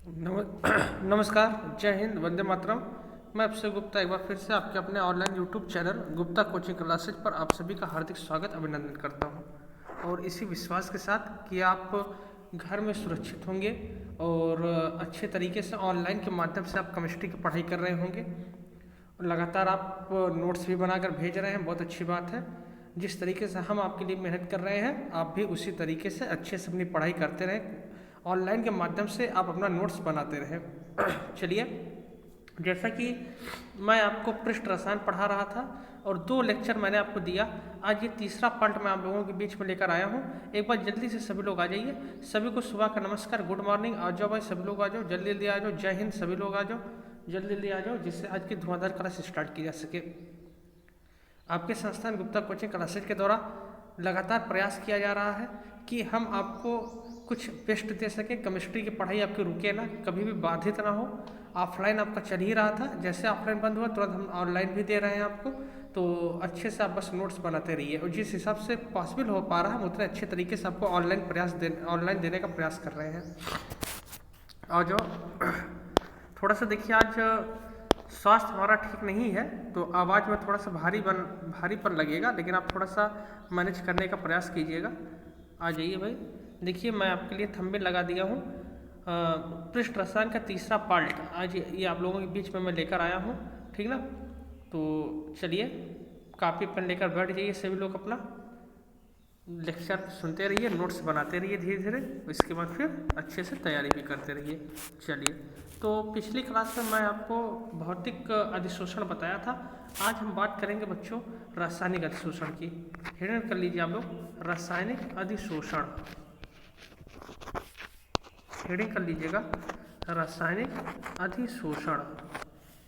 नमस्कार, जय हिंद, वंदे मातरम। मैं अक्षय गुप्ता एक बार फिर से आपके अपने online YouTube channel Gupta coaching classes पर आप सभी का हार्दिक स्वागत अभिनंदन करता हूं। और इसी विश्वास के साथ कि आप घर में सुरक्षित होंगे और अच्छे तरीके से ऑनलाइन के माध्यम से आप केमिस्ट्री की पढ़ाई कर रहे होंगे। लगातार आप नोट्स भी बनाकर भेज रहे हैं, बहुत अच्छी बात है। जिस तरीके से हम आपके लिए मेहनत कर रहे हैं, आप भी उसी तरीके से अच्छे से अपनी पढ़ाई करते रहें। ऑनलाइन के माध्यम से आप अपना नोट्स बनाते रहें। चलिए, जैसा कि मैं आपको पृष्ठ रसायन पढ़ा रहा था और 2 लेक्चर मैंने आपको दिया, आज ये तीसरा पार्ट मैं आप लोगों के बीच में लेकर आया हूँ। एक बार जल्दी से सभी लोग आ जाइए। सभी को सुबह का नमस्कार, गुड मॉर्निंग। आ जाओ भाई, सभी लोग आ जाओ, जल्दी जल्दी आ जाओ। जय हिंद, सभी लोग आ जाओ, जल्दी जल्दी आ जाओ, जिससे आज की धुआंधार क्लास स्टार्ट की जा सके। आपके संस्थान गुप्ता कोचिंग क्लासेज के द्वारा लगातार प्रयास किया जा रहा है कि हम आपको कुछ बेस्ट दे सकें। केमिस्ट्री की पढ़ाई आपकी रुके ना, कभी भी बाधित ना हो। ऑफलाइन आपका चल ही रहा था, जैसे ऑफलाइन बंद हुआ तुरंत हम ऑनलाइन भी दे रहे हैं आपको। तो अच्छे से आप बस नोट्स बनाते रहिए और जिस हिसाब से पॉसिबल हो पा रहा है हम उतने अच्छे तरीके से आपको ऑनलाइन देने का प्रयास कर रहे हैं। और जो थोड़ा सा देखिए, आज स्वास्थ्य हमारा ठीक नहीं है तो आवाज़ में थोड़ा सा भारीपन लगेगा, लेकिन आप थोड़ा सा मैनेज करने का प्रयास कीजिएगा। आ जाइए भाई। देखिए, मैं आपके लिए थंबनेल लगा दिया हूँ। पृष्ठ रसायन का तीसरा पार्ट आज ये आप लोगों के बीच में मैं लेकर आया हूँ, ठीक ना। तो चलिए, कापी पेन लेकर बैठ जाइए सभी लोग, अपना लेक्चर सुनते रहिए, नोट्स बनाते रहिए धीरे धीरे। इसके बाद फिर अच्छे से तैयारी भी करते रहिए। चलिए, तो पिछली क्लास में मैं आपको भौतिक अधिशोषण बताया था। आज हम बात करेंगे बच्चों रासायनिक अधिशोषण की। हेडिंग कर लीजिए आप लोग, रासायनिक अधिशोषण। हेडिंग कर लीजिएगा, रासायनिक अधिशोषण।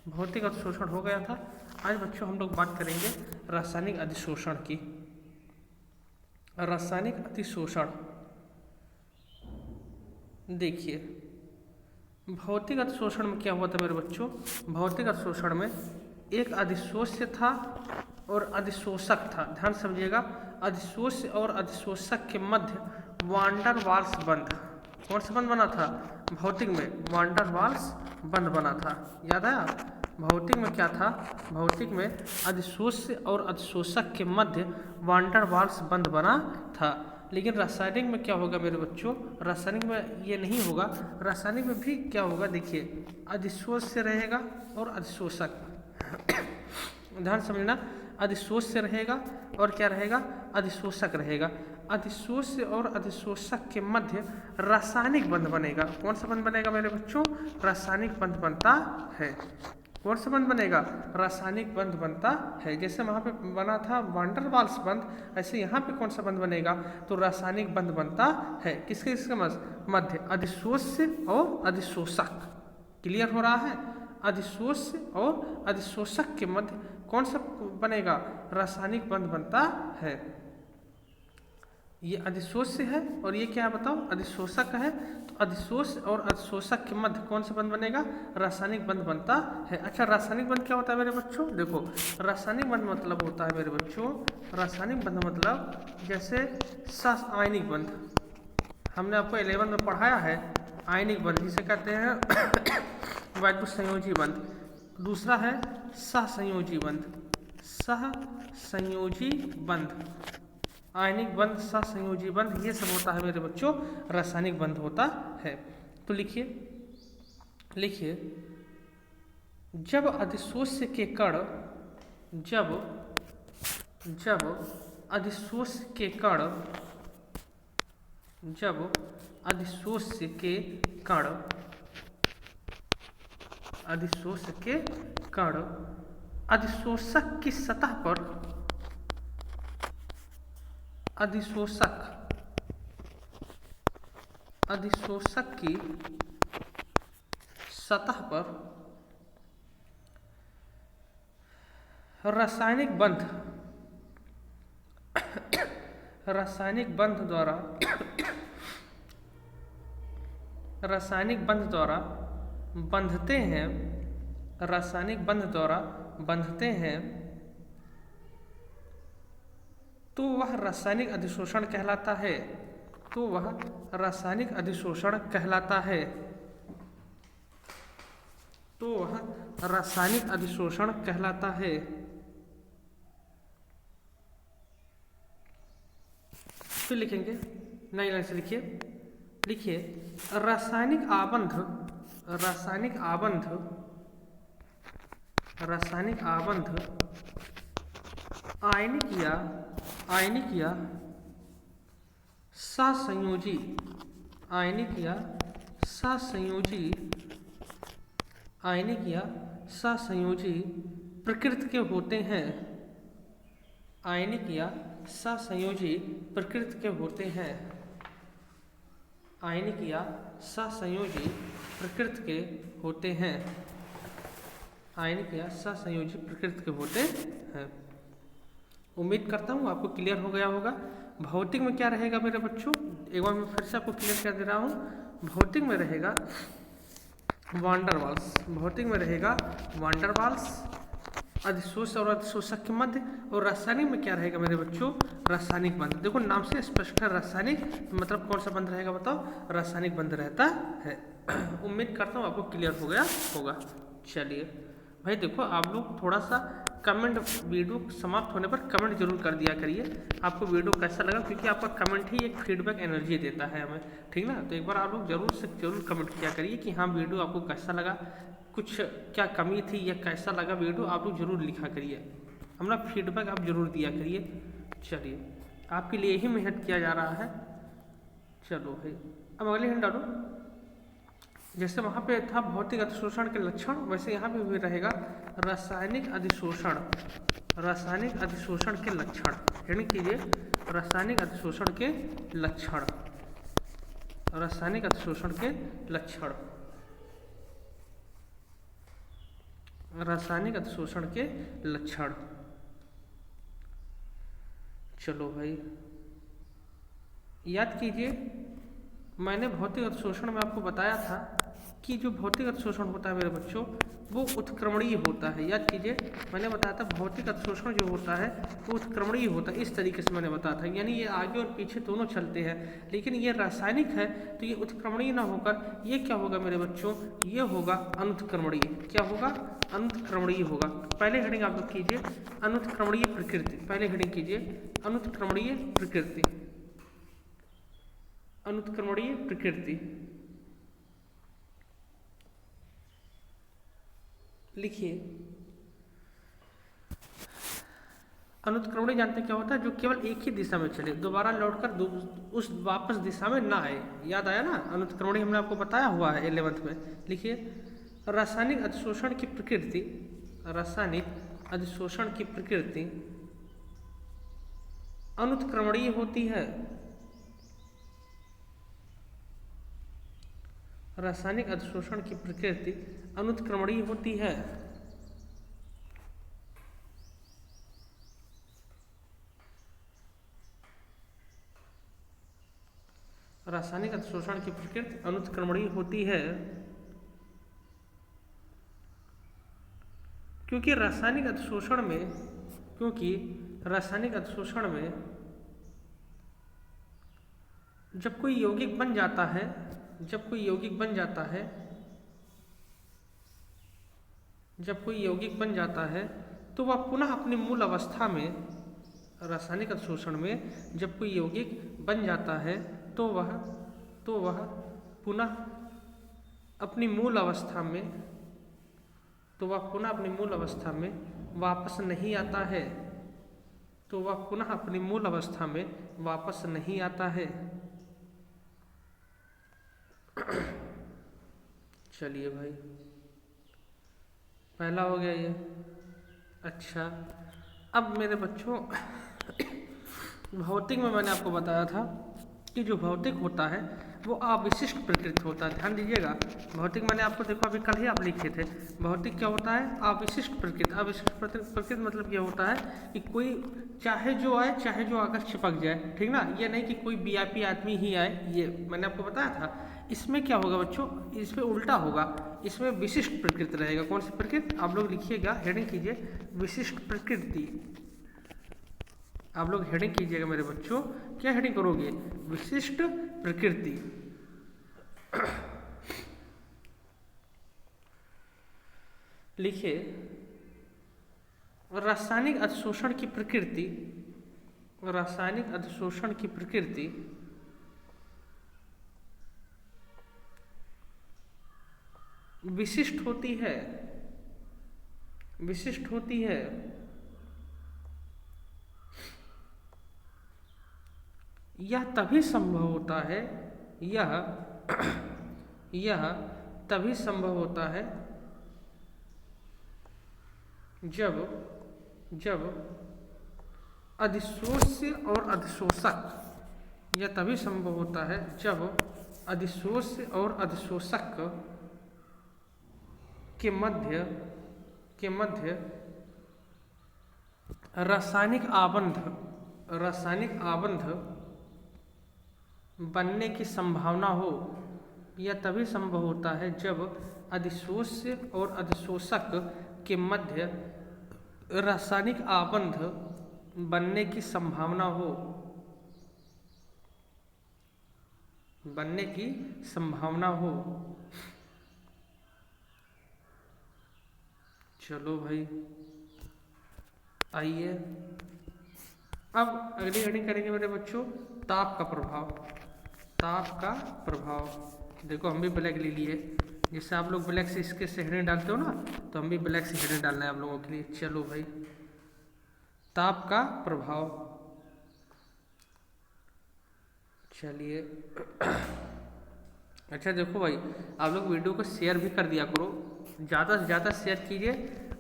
भौतिक अधिशोषण हो गया था। आज बच्चों हम लोग बात करेंगे रासायनिक अधिशोषण की। रासायनिक अधिशोषण देखिए, भौतिक अधिशोषण में क्या हुआ था मेरे बच्चों। भौतिक अधिशोषण में एक अधिशोष्य था और अधिशोषक था। ध्यान समझिएगा, अधिशोष्य और अधिशोषक के मध्य वान डर वाल्स बंध। कौन सा बंध बना था भौतिक में? वान डर वाल्स बंध बना था। याद आया? भौतिक में क्या था? भौतिक में अधिशोष्य और अधिशोषक के मध्य वान डर वाल्स बंध बना था। लेकिन रासायनिक में क्या होगा मेरे बच्चों? रासायनिक में ये नहीं होगा। रासायनिक में भी क्या होगा देखिए, अधिशोष्य रहेगा और अधिशोषक। ध्यान समझना, अधिशोष्य रहेगा और क्या रहेगा? अधिशोषक रहेगा। अधिशोष्य और अधिशोषक के मध्य रासायनिक बंध बनेगा। कौन सा बंध बनेगा मेरे बच्चों? रासायनिक बंध बनता है। कौन सा बंध बनेगा? रासायनिक बंध बनता है। जैसे वहाँ पे बना था वान डर वाल्स बंध, ऐसे यहाँ पे कौन सा बंध बनेगा? तो रासायनिक बंध बनता है। किसके किसके मध्य? अधिशोष्य और अधिशोषक। क्लियर हो रहा है? अधिशोष्य और अधिशोषक के मध्य कौन सा बनेगा? रासायनिक बंध बनता है। ये अधिशोष्य है और ये क्या है बताओ? अधिशोषक है। तो अधिशोष्य और अधिशोषक के मध्य कौन सा बंध बनेगा? रासायनिक बंध बनता है। अच्छा, रासायनिक बंध क्या होता है मेरे बच्चों? देखो, रासायनिक बंध मतलब होता है मेरे बच्चों, रासायनिक बंध मतलब जैसे सह-आयनिक बंध। हमने आपको 11 में पढ़ाया है। आयनिक बंध जिसे कहते हैं वायु संयोजी बंध। दूसरा है सहसंयोजी बंध। सहसंयोजी बंध, आयनिक बंध, सहसंयोजी बंध, ये सब होता है मेरे बच्चों रासायनिक बंध होता है। तो लिखिए, जब अधिशोष्य के कण जब अधिशोष्य के कण जब अधिशोष्य के कण अधिशोषक की सतह पर अधिशोषक की सतह पर रासायनिक बंध द्वारा बंधते हैं तो वह रासायनिक अधिशोषण कहलाता है। तो वह रासायनिक अधिशोषण कहलाता है। फिर लिखेंगे, नई लाइन से लिखिए रासायनिक आबंध आयनिक या सहसंयोजी प्रकृति के होते हैं। आयनिक या सहसंयोजी प्रकृति के होते हैं। आयनिक या सहसंयोजी प्रकृति के होते हैं। आयनिक या सहसंयोजी प्रकृति के होते हैं। उम्मीद करता हूँ आपको क्लियर हो गया होगा। भौतिक में क्या रहेगा मेरे बच्चों, एक बार मैं फिर से आपको क्लियर कर दे रहा हूँ। भौतिक में रहेगा वांडरवाल्स अधिशोष और अधिशोषक के मध्य, और रासायनिक में क्या रहेगा मेरे बच्चों, रासायनिक बंध। देखो नाम से स्पष्ट है, रासायनिक मतलब कौन सा बंध रहेगा बताओ, रासायनिक बंध रहता है। उम्मीद करता हूँ आपको क्लियर हो गया होगा। चलिए भाई देखो, आप लोग थोड़ा सा कमेंट, वीडियो समाप्त होने पर कमेंट जरूर कर दिया करिए आपको वीडियो कैसा लगा, क्योंकि आपका कमेंट ही एक फीडबैक एनर्जी देता है हमें, ठीक ना। तो एक बार आप लोग जरूर कमेंट किया करिए कि हाँ वीडियो आपको कैसा लगा, कुछ क्या कमी थी या कैसा लगा वीडियो, आप लोग जरूर लिखा करिए, अपना फीडबैक आप जरूर दिया करिए। चलिए आपके लिए ही मेहनत किया जा रहा है। चलो भाई अब अगले हिंट डालो। जैसे वहाँ पे था भौतिक अधिशोषण के लक्षण, वैसे यहाँ पे भी रहेगा रासायनिक अधिशोषण के लक्षण। हेडिंग कीजिए रासायनिक अधिशोषण के लक्षण। चलो भाई याद कीजिए, मैंने भौतिक अधिशोषण में आपको बताया था कि जो भौतिक अधिशोषण होता है मेरे बच्चों वो उत्क्रमणीय होता है। याद कीजिए मैंने बताया था भौतिक अधिशोषण जो होता है वो उत्क्रमणीय होता है, इस तरीके से मैंने बताया था, यानी ये आगे और पीछे दोनों चलते हैं। लेकिन ये रासायनिक है तो ये उत्क्रमणीय ना होकर ये क्या होगा मेरे बच्चों, ये होगा अनुत्क्रमणीय। क्या होगा, अनुत्क्रमणीय होगा। पहले हेडिंग आप लोग कीजिए अनुत्क्रमणीय प्रकृति। पहले हेडिंग कीजिए अनुत्क्रमणीय प्रकृति। अनुत्क्रमणीय प्रकृति लिखिए। अनुत्क्रमणीय जानते क्या होता है, जो केवल एक ही दिशा में चले, दोबारा लौटकर उस वापस दिशा में ना आए। याद आया ना, अनुत्क्रमणीय हमने आपको बताया हुआ है 11th में। लिखिए रासायनिक अधिशोषण की प्रकृति, रासायनिक अधिशोषण की प्रकृति अनुत्क्रमणीय होती है। रासायनिक अधिशोषण की प्रकृति अनुत्क्रमणीय होती है। रासायनिक अधिशोषण की प्रकृति अनुत्क्रमणीय होती है क्योंकि रासायनिक अधिशोषण में जब कोई यौगिक बन जाता है तो वह पुनः अपनी मूल अवस्था में, रासायनिक अधिशोषण में जब कोई यौगिक बन जाता है तो वह पुनः अपनी मूल अवस्था में वापस नहीं आता है। चलिए भाई पहला हो गया ये। अच्छा अब मेरे बच्चों भौतिक में मैंने आपको बताया था कि जो भौतिक होता है वो अविशिष्ट प्रकृति होता है। ध्यान दीजिएगा, भौतिक मैंने आपको देखो अभी कल ही आप लिखे थे, भौतिक क्या होता है, अविशिष्ट प्रकृति। अविशिष्ट प्रकृति मतलब ये होता है कि कोई चाहे जो आए चाहे जो आकर चिपक जाए, ठीक ना। ये नहीं कि कोई वीआईपी आदमी ही आए, ये मैंने आपको बताया था। इसमें क्या होगा बच्चों, इसमें उल्टा होगा, इसमें विशिष्ट प्रकृति रहेगा। कौन सी प्रकृति, आप लोग लिखिएगा, हेडिंग कीजिए विशिष्ट प्रकृति। आप लोग हेडिंग कीजिएगा मेरे बच्चों, क्या हेडिंग करोगे, विशिष्ट प्रकृति। लिखिए रासायनिक अधिशोषण की प्रकृति, रासायनिक अधिशोषण की प्रकृति विशिष्ट होती है, विशिष्ट होती है यह तभी संभव होता है, यह तभी संभव होता है जब अधिशोष्य और अधिशोषक, यह तभी संभव होता है जब अधिशोष्य और अधिशोषक के मध्य रासायनिक आबंध बनने की संभावना हो। यह तभी संभव होता है जब अधिशोष्य और अधिशोषक के मध्य रासायनिक आबंध बनने की संभावना हो, बनने की संभावना हो। चलो भाई आइए अब अगली हेडिंग करेंगे मेरे बच्चों, ताप का प्रभाव। ताप का प्रभाव, देखो हम भी ब्लैक ले लिए, जैसे आप लोग ब्लैक से इसके से हेडिंग डालते हो ना, तो हम भी ब्लैक से हेडिंग डालना है आप लोगों के लिए। चलो भाई, ताप का प्रभाव। चलिए अच्छा देखो भाई, आप लोग वीडियो को शेयर भी कर दिया करो, ज़्यादा से ज़्यादा शेयर कीजिए।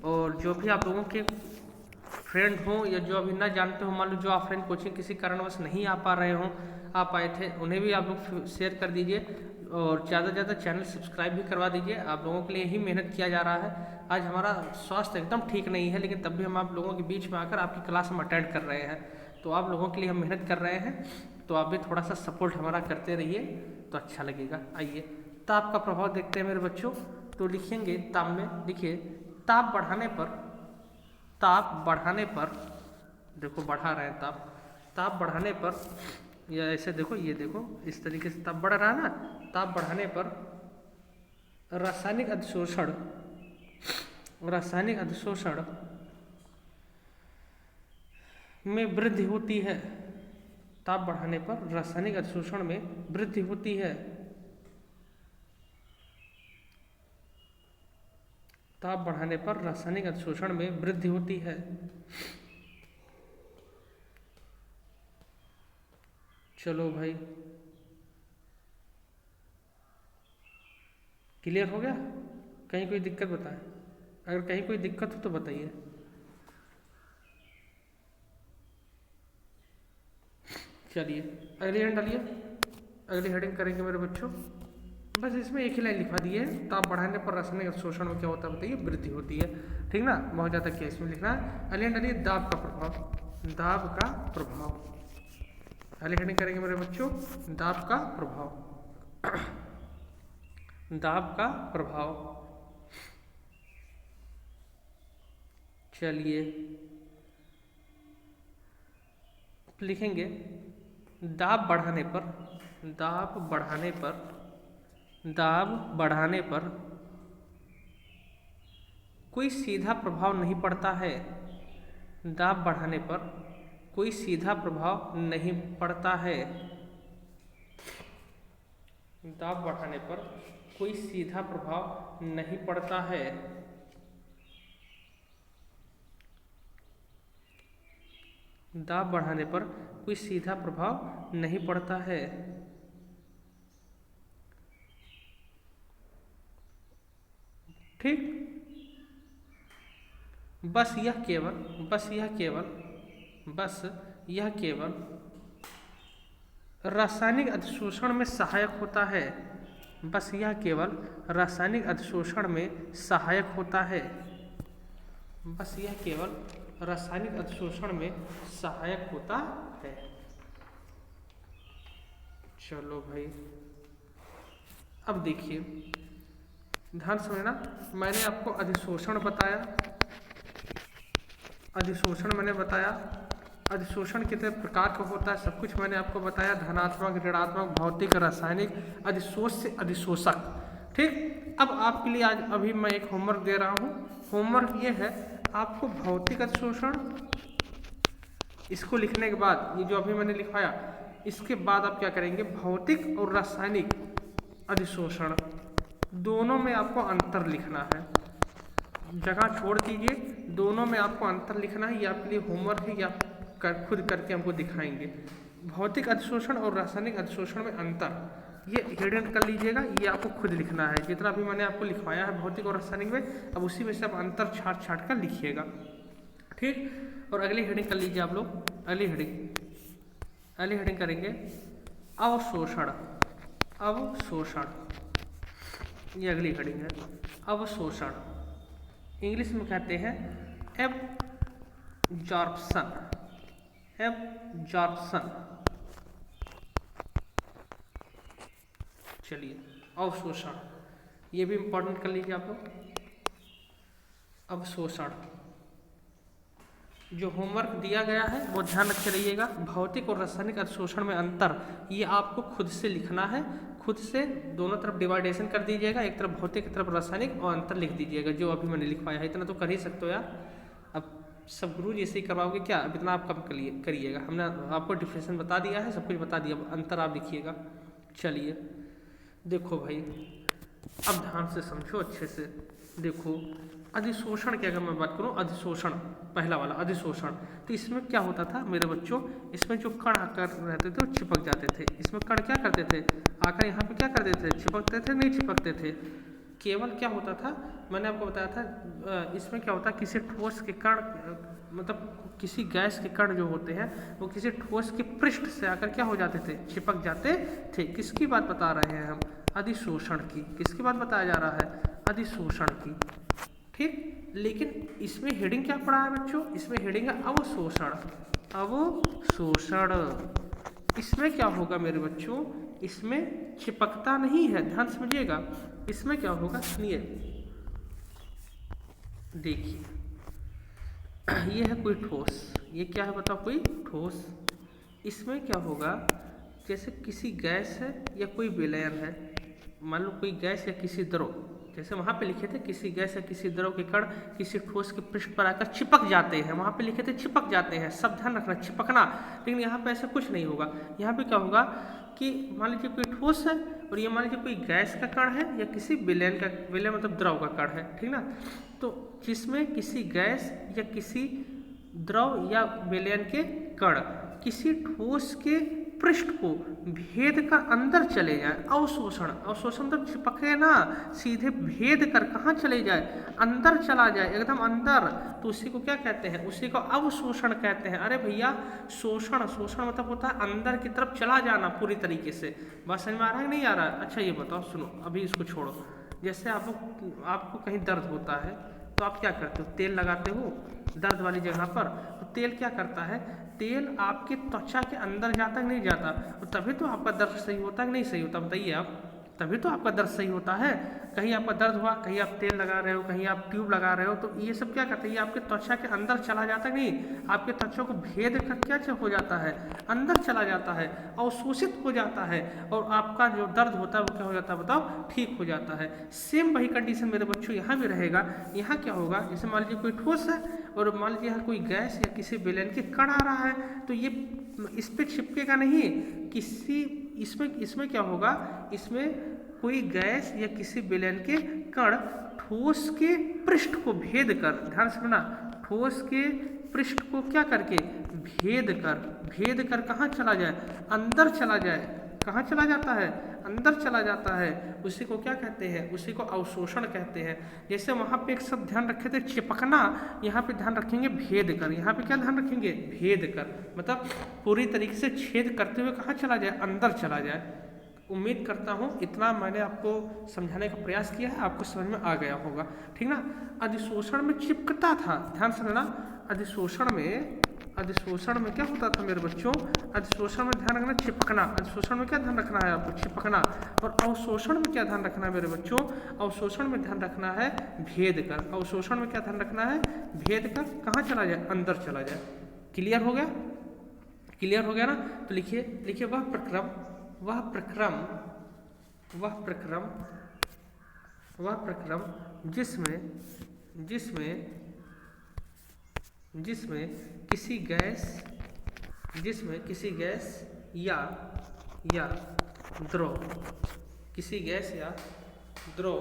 और जो भी आप लोगों के फ्रेंड हो या जो अभी ना जानते हो, मान लो जो ऑफलाइन कोचिंग किसी कारणवश नहीं आ पा रहे हों, आप आए थे, उन्हें भी आप लोग शेयर कर दीजिए और ज़्यादा से ज़्यादा चैनल सब्सक्राइब भी करवा दीजिए। आप लोगों के लिए ही मेहनत किया जा रहा है। आज हमारा स्वास्थ्य एकदम ठीक नहीं है, लेकिन तब भी हम आप लोगों के बीच में आकर आपकी क्लास हम अटेंड कर रहे हैं, तो आप लोगों के लिए हम मेहनत कर रहे हैं, तो आप भी थोड़ा सा सपोर्ट हमारा करते रहिए तो अच्छा लगेगा। आइए ताप का प्रभाव देखते हैं मेरे बच्चों। तो लिखेंगे ताप में, लिखिए ताप बढ़ाने पर, देखो बढ़ा रहे हैं ताप बढ़ाने पर, या ऐसे देखो, ये देखो इस तरीके से ताप बढ़ रहा है ना, ताप बढ़ाने पर रासायनिक अधिशोषण में वृद्धि होती है। ताप बढ़ाने पर रासायनिक अधिशोषण में वृद्धि होती है। ताप बढ़ाने पर रासायनिक अधिशोषण में वृद्धि होती है। चलो भाई क्लियर हो गया? कहीं कोई दिक्कत बताएं, अगर कहीं कोई दिक्कत हो तो बताइए। चलिए अगली हेडिंग डालिए। अगली हेडिंग करेंगे मेरे बच्चों, बस इसमें एक ही लाइन लिखा दी है, ताप बढ़ाने पर रासायनिक अवशोषण में क्या होता है बताइए, वृद्धि होती है। ठीक ना, बहुत ज़्यादा क्या इसमें लिखना है। अगली डालिए दाब का प्रभाव। दाब का प्रभाव, अगली हेडिंग करेंगे मेरे बच्चों, दाब का प्रभाव। दाब का प्रभाव, चलिए लिखेंगे दाब बढ़ाने पर, दाब बढ़ाने पर, दाब बढ़ाने पर कोई सीधा प्रभाव नहीं पड़ता है। दाब बढ़ाने पर कोई सीधा प्रभाव नहीं पड़ता है। दाब बढ़ाने पर कोई सीधा प्रभाव नहीं पड़ता है। दाब बढ़ाने पर कोई सीधा प्रभाव नहीं पड़ता है। ठीक, बस यह केवल रासायनिक अधिशोषण में सहायक होता है। बस यह केवल रासायनिक अधिशोषण में सहायक होता है। बस यह केवल रासायनिक अधिशोषण में सहायक होता है। चलो भाई, अब देखिए ध्यान समझना, मैंने आपको अधिशोषण बताया, अधिशोषण मैंने बताया, अधिशोषण कितने प्रकार का होता है सब कुछ मैंने आपको बताया, धनात्मक, ऋणात्मक, भौतिक, रासायनिक, अधिशोष्य, अधिशोषक। ठीक, अब आपके लिए आज अभी मैं एक होमवर्क दे रहा हूँ। होमवर्क ये है, आपको भौतिक अधिशोषण, इसको लिखने के बाद ये जो अभी मैंने लिखवाया, इसके बाद आप क्या करेंगे, भौतिक और रासायनिक अधिशोषण दोनों में आपको अंतर लिखना है। जगह छोड़ दीजिए, दोनों में आपको अंतर लिखना है। ये आपके लिए होमवर्क है, ये आप खुद करके हमको दिखाएंगे। भौतिक अधिशोषण और रासायनिक अधिशोषण में अंतर, ये हेडिंग कर लीजिएगा, ये आपको खुद लिखना है। जितना भी मैंने आपको लिखवाया है भौतिक और रासायनिक में, अब उसी में से आप अंतर छाट छाट कर लिखिएगा, ठीक। और अगली हेडिंग कर लीजिए आप लोग। अगली हेडिंग करेंगे अवशोषण। अवशोषण, ये अगली हेडिंग है, अवशोषण। इंग्लिश में कहते हैं एब्जॉर्प्शन। एब्जॉर्प्शन, चलिए अवशोषण, ये भी इंपॉर्टेंट कर लीजिए आप लोग। अवशोषण, जो होमवर्क दिया गया है वो ध्यान रखे रहिएगा। भौतिक और रासायनिक अधिशोषण में अंतर, ये आपको खुद से लिखना है। खुद से दोनों तरफ डिवाइडेशन कर दीजिएगा, एक तरफ भौतिक एक तरफ रासायनिक, और अंतर लिख दीजिएगा जो अभी मैंने लिखवाया है। इतना तो कर ही सकते हो यार, अब सब गुरु जैसे ही करवाओगे क्या, अब इतना आप कम करिएगा। हमने आपको डिफिनेशन बता दिया है, सब कुछ बता दिया, अंतर आप लिखिएगा। चलिए देखो भाई, अब ध्यान से समझो अच्छे से। देखो अधिशोषण की अगर मैं बात करूं, अधिशोषण पहला वाला अधिशोषण, तो इसमें क्या होता था मेरे बच्चों, इसमें जो कण आकर रहते थे वो चिपक जाते थे। इसमें कण क्या करते थे, आकर यहाँ पे क्या करते थे, चिपकते थे, नहीं चिपकते थे। केवल क्या होता था, मैंने आपको बताया था, इसमें क्या होता है, किसी ठोस के कण, मतलब किसी गैस के कण जो होते हैं वो किसी ठोस के पृष्ठ से आकर क्या हो जाते थे, चिपक जाते थे। किसकी बात बता रहे हैं हम, अधिशोषण की। किसकी बात बताया जा रहा है, अधिशोषण की, ठीक। लेकिन इसमें हेडिंग क्या पड़ा है बच्चों, इसमें हेडिंग है अवशोषण। अवशोषण, इसमें क्या होगा मेरे बच्चों, इसमें चिपकता नहीं है, ध्यान समझिएगा। इसमें क्या होगा, सुनिए, देखिए ये है कोई ठोस, ये क्या है बताओ, कोई ठोस। इसमें क्या होगा, जैसे किसी गैस है या कोई विलयन है, मान लो कोई गैस या किसी द्रव, जैसे वहाँ पे लिखे थे किसी गैस या किसी द्रव के कण किसी ठोस के पृष्ठ पर आकर चिपक जाते हैं, वहाँ पे लिखे थे चिपक जाते हैं, सब ध्यान रखना, चिपकना। लेकिन यहाँ पे ऐसा कुछ नहीं होगा। यहाँ पे क्या होगा कि मान लीजिए कोई ठोस है और ये मान लीजिए कोई गैस का कण है या किसी विलयन का, विलयन मतलब द्रव का कण है, ठीक ना। तो जिसमें किसी गैस या किसी द्रव या विलयन के कण किसी ठोस के पृष्ठ को भेद कर अंदर चले जाए, अवशोषण। अवशोषण मतलब चिपके ना, सीधे भेद कर कहाँ चले जाए, अंदर चला जाए, एकदम अंदर, तो उसी को क्या कहते हैं, उसी को अवशोषण कहते हैं। अरे भैया शोषण, शोषण मतलब होता है अंदर की तरफ चला जाना पूरी तरीके से। बात समझ में आ रहा है नहीं आ रहा है? अच्छा ये बताओ, सुनो अभी इसको छोड़ो। जैसे आपको कहीं दर्द होता है तो आप क्या करते हो, तेल लगाते हो दर्द वाली जगह पर। तो तेल क्या करता है, तेल आपके त्वचा के अंदर जाता कि नहीं जाता, तो तभी तो आपका दर्द सही होता है कि नहीं सही होता, बताइए आप। तभी तो आपका दर्द सही होता है। कहीं आपका दर्द हुआ, कहीं आप तेल लगा रहे हो, कहीं आप ट्यूब लगा रहे हो, तो ये सब क्या करते हैं, ये आपके त्वचा के अंदर चला जाता है नहीं, आपके त्वचा को भेद कर क्या हो जाता है, अंदर चला जाता है, अवशोषित हो जाता है, और आपका जो दर्द होता है वो क्या हो जाता है बताओ, ठीक हो जाता है। सेम वही कंडीशन मेरे बच्चों यहाँ भी रहेगा। यहाँ क्या होगा, जैसे मान लीजिए कोई ठोस है और मान लीजिए यहाँ कोई गैस या किसी विलयन के कण आ रहा है, तो ये इस पर चिपकेगा नहीं, किसी इसमें क्या होगा, इसमें कोई गैस या किसी विलयन के कण ठोस के पृष्ठ को भेद कर, ध्यान से सुनना, ठोस के पृष्ठ को क्या करके भेद कर कहाँ चला जाए, अंदर चला जाए। कहाँ चला जाता है, अंदर चला जाता है। उसी को क्या कहते हैं, उसी को अवशोषण कहते हैं। जैसे वहाँ पे एक शब्द ध्यान रखे थे चिपकना, यहाँ पे ध्यान रखेंगे भेद कर। यहाँ पे क्या ध्यान रखेंगे, भेद कर, मतलब पूरी तरीके से छेद करते हुए कहाँ चला जाए, अंदर चला जाए। उम्मीद करता हूँ इतना मैंने आपको समझाने का प्रयास किया है, आपको समझ में आ गया होगा, ठीक ना। अधिशोषण में चिपकता था, ध्यान से लेना। अधिशोषण में क्या होता था मेरे बच्चों, अधिशोषण में ध्यान रखना चिपकना। अधिशोषण में क्या ध्यान रखना है आपको, चिपकना। और अवशोषण में क्या ध्यान रखना है मेरे बच्चों, अवशोषण में ध्यान रखना है भेद कर। अवशोषण में क्या ध्यान रखना है, भेद कर कहाँ चला जाए, अंदर चला जाए। क्लियर हो गया, क्लियर हो गया ना। तो लिखिए वह प्रक्रम वह प्रक्रम जिसमें किसी गैस या द्रव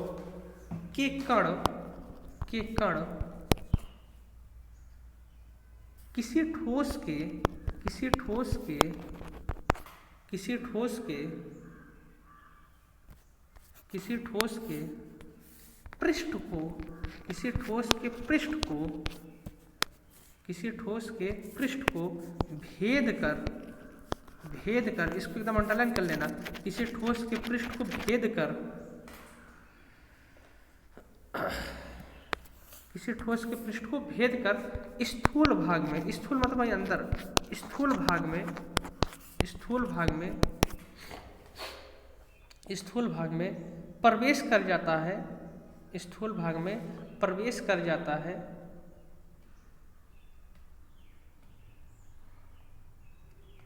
के कण किसी ठोस के पृष्ठ को भेद कर, इसको एकदम अंडरलाइन कर लेना, किसी ठोस के पृष्ठ को भेद कर स्थूल भाग में, स्थूल मतलब भाई अंदर, स्थूल भाग में प्रवेश कर जाता है,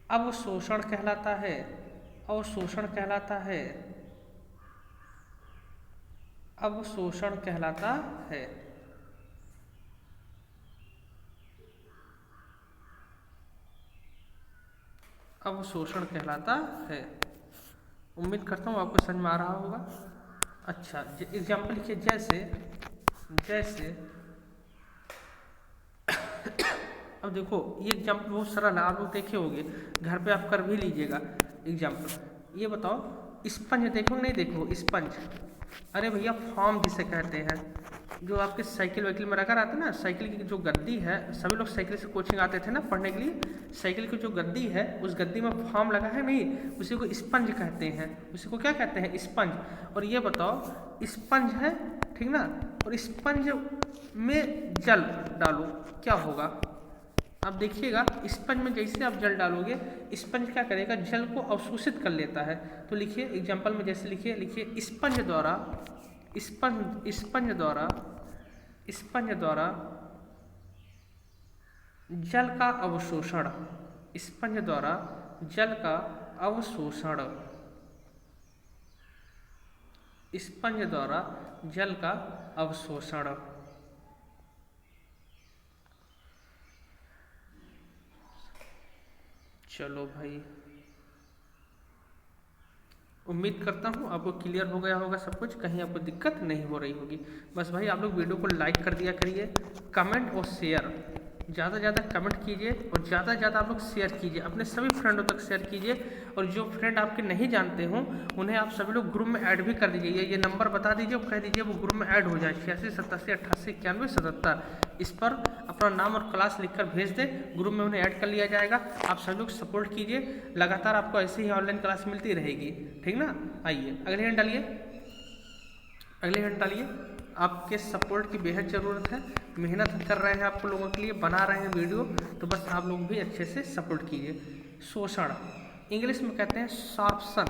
अवशोषण कहलाता है। अवशोषण कहलाता है। उम्मीद करता हूँ आपको समझ में आ रहा होगा। अच्छा, एग्जाम्पल लिखिए, जैसे अब देखो ये एग्जाम्पल बहुत सरल है, आप लोग देखे होंगे, घर पे आप कर भी लीजिएगा एग्जाम्पल। ये बताओ स्पंज देखो नहीं देखो, स्पंज, अरे भैया फॉर्म जिसे कहते हैं, जो आपके साइकिल वाइकिल में रखा रहता है ना, साइकिल की जो गद्दी है, सभी लोग साइकिल से कोचिंग आते थे ना पढ़ने के लिए, साइकिल की जो गद्दी है उस गद्दी में फॉर्म लगा है नहीं, उसी को स्पंज कहते हैं। उसी को क्या कहते हैं? स्पंज। और ये बताओ स्पंज है, ठीक ना, और स्पंज में जल डालो क्या होगा? आप देखिएगा स्पंज में जैसे आप जल डालोगे, स्पंज क्या करेगा? जल को अवशोषित कर लेता है। तो लिखिए एग्जाम्पल में जैसे लिखिए स्पंज द्वारा जल का अवशोषण, स्पंज द्वारा जल का अवशोषण, स्पंज द्वारा जल का अवशोषण। चलो भाई, उम्मीद करता हूँ आपको क्लियर हो गया होगा सब कुछ, कहीं आपको दिक्कत नहीं हो रही होगी। बस भाई आप लोग वीडियो को लाइक कर दिया करिए, कमेंट और शेयर, ज़्यादा से ज़्यादा कमेंट कीजिए और ज़्यादा से ज़्यादा आप लोग शेयर कीजिए, अपने सभी फ्रेंडों तक शेयर कीजिए। और जो फ्रेंड आपके नहीं जानते हों उन्हें आप सभी लोग ग्रुप में ऐड भी कर दीजिए। ये नंबर बता दीजिए और कह दीजिए वो ग्रुप में ऐड हो जाए, 8687889177। इस पर अपना नाम और क्लास लिखकर भेज दे, ग्रुप में उन्हें ऐड कर लिया जाएगा। आप सभी लोग सपोर्ट कीजिए, लगातार आपको ऐसे ही ऑनलाइन क्लास मिलती रहेगी, ठीक ना। आइए अगले हैंड डालिए, आपके सपोर्ट की बेहद ज़रूरत है, मेहनत कर रहे हैं आपको लोगों के लिए, बना रहे हैं वीडियो, तो बस आप लोग भी अच्छे से सपोर्ट कीजिए। शोषण इंग्लिश में कहते हैं सॉर्प्शन,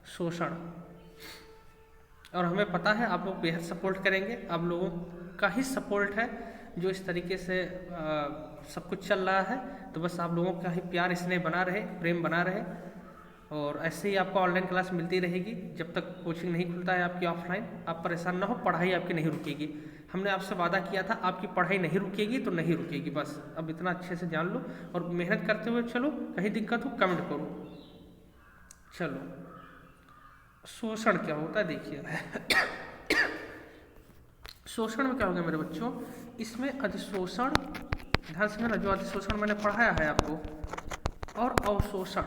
शोषण। और हमें पता है आप लोग बेहद सपोर्ट करेंगे, आप लोगों का ही सपोर्ट है जो इस तरीके से सब कुछ चल रहा है। तो बस आप लोगों का ही प्यार स्नेह बना रहे, प्रेम बना रहे, और ऐसे ही आपको ऑनलाइन क्लास मिलती रहेगी जब तक कोचिंग नहीं खुलता है आपकी ऑफलाइन। आप परेशान ना हो, पढ़ाई आपकी नहीं रुकेगी। हमने आपसे वादा किया था आपकी पढ़ाई नहीं रुकेगी तो नहीं रुकेगी, बस अब इतना अच्छे से जान लो और मेहनत करते हुए चलो। कहीं दिक्कत हो कमेंट करो। चलो, शोषण क्या होता है देखिए। शोषण में क्या होगा मेरे बच्चों? इसमें अधिशोषण, ध्यान से ना, जो अधिशोषण मैंने पढ़ाया है आपको, और अवशोषण,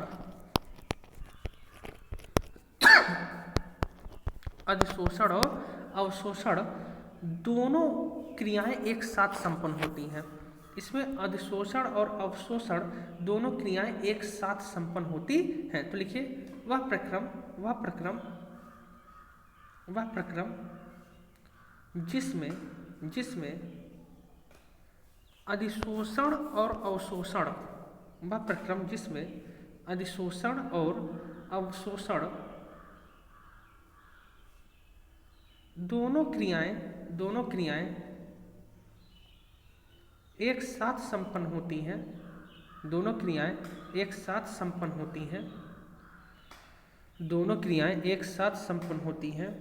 अधिशोषण और अवशोषण दोनों क्रियाएं एक साथ संपन्न होती हैं। इसमें अधिशोषण और अवशोषण दोनों क्रियाएं एक साथ संपन्न होती हैं। तो लिखिए वह प्रक्रम जिसमें अधिशोषण और अवशोषण, वह प्रक्रम जिसमें अधिशोषण और अवशोषण दोनों क्रियाएं एक साथ संपन्न होती हैं, दोनों क्रियाएं एक साथ संपन्न होती हैं, दोनों क्रियाएं एक साथ संपन्न होती हैं,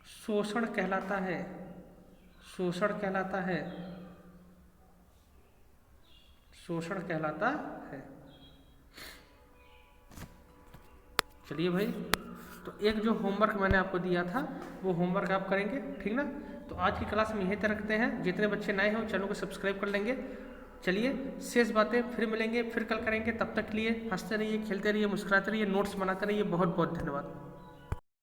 शोषण कहलाता है, शोषण कहलाता है, शोषण कहलाता है। चलिए भाई, तो एक जो होमवर्क मैंने आपको दिया था वो होमवर्क आप करेंगे, ठीक ना। तो आज की क्लास में यहीं तक रखते हैं। जितने बच्चे नए हैं चैनल को सब्सक्राइब कर लेंगे। चलिए, शेष बातें फिर मिलेंगे, फिर कल करेंगे। तब तक के लिए हंसते रहिए, खेलते रहिए, मुस्कुराते रहिए, नोट्स बनाते रहिए। बहुत बहुत धन्यवाद।